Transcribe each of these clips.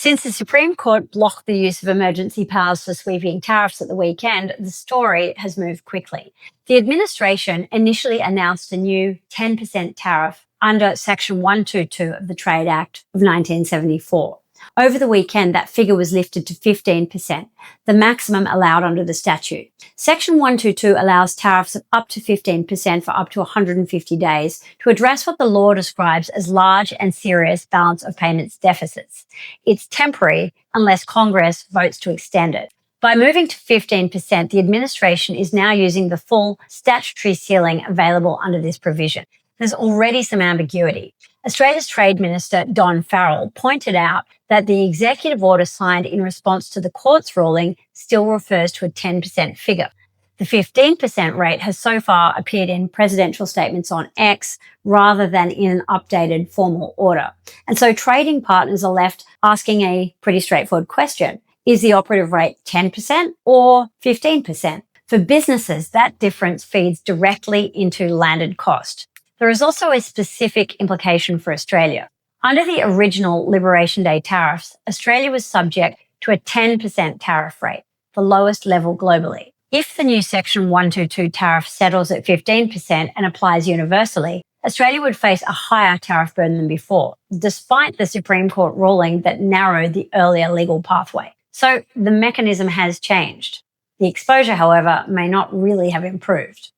Since the Supreme Court blocked the use of emergency powers for sweeping tariffs at the weekend, the story has moved quickly. The administration initially announced a new 10% tariff under Section 122 of the Trade Act of 1974. Over the weekend, that figure was lifted to 15%, the maximum allowed under the statute. Section 122 allows tariffs of up to 15% for up to 150 days to address what the law describes as large and serious balance of payments deficits. It's temporary unless Congress votes to extend it. By moving to 15%, the administration is now using the full statutory ceiling available under this provision. There's already some ambiguity. Australia's Trade Minister, Don Farrell, pointed out that the executive order signed in response to the court's ruling still refers to a 10% figure. The 15% rate has so far appeared in presidential statements on X rather than in an updated formal order. And so trading partners are left asking a pretty straightforward question. Is the operative rate 10% or 15%? For businesses, that difference feeds directly into landed cost. There is also a specific implication for Australia. Under the original Liberation Day tariffs, Australia was subject to a 10% tariff rate, the lowest level globally. If the new Section 122 tariff settles at 15% and applies universally, Australia would face a higher tariff burden than before, despite the Supreme Court ruling that narrowed the earlier legal pathway. So the mechanism has changed. The exposure, however, may not really have improved.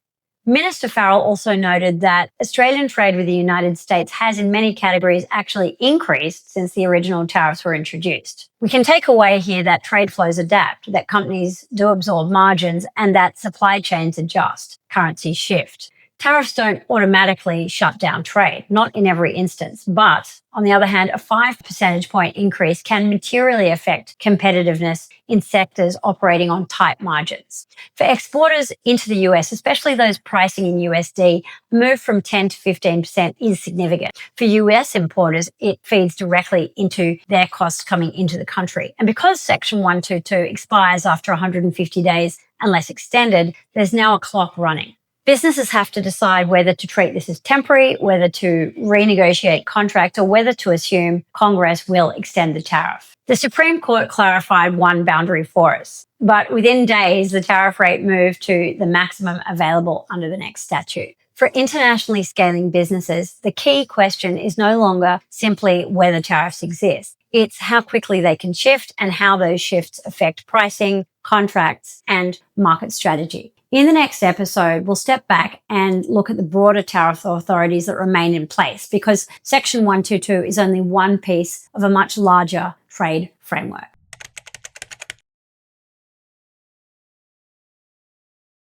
Minister Farrell also noted that Australian trade with the United States has in many categories actually increased since the original tariffs were introduced. We can take away here that trade flows adapt, that companies do absorb margins, and that supply chains adjust, currencies shift. Tariffs don't automatically shut down trade, not in every instance, but on the other hand, a 5 percentage point increase can materially affect competitiveness in sectors operating on tight margins. For exporters into the US, especially those pricing in USD, a move from 10 to 15% is significant. For US importers, it feeds directly into their costs coming into the country. And because Section 122 expires after 150 days unless extended, there's now a clock running. Businesses have to decide whether to treat this as temporary, whether to renegotiate contracts, or whether to assume Congress will extend the tariff. The Supreme Court clarified one boundary for us, but within days, the tariff rate moved to the maximum available under the next statute. For internationally scaling businesses, the key question is no longer simply whether tariffs exist. It's how quickly they can shift and how those shifts affect pricing, contracts, and market strategy. In the next episode, we'll step back and look at the broader tariff authorities that remain in place because Section 122 is only one piece of a much larger trade framework.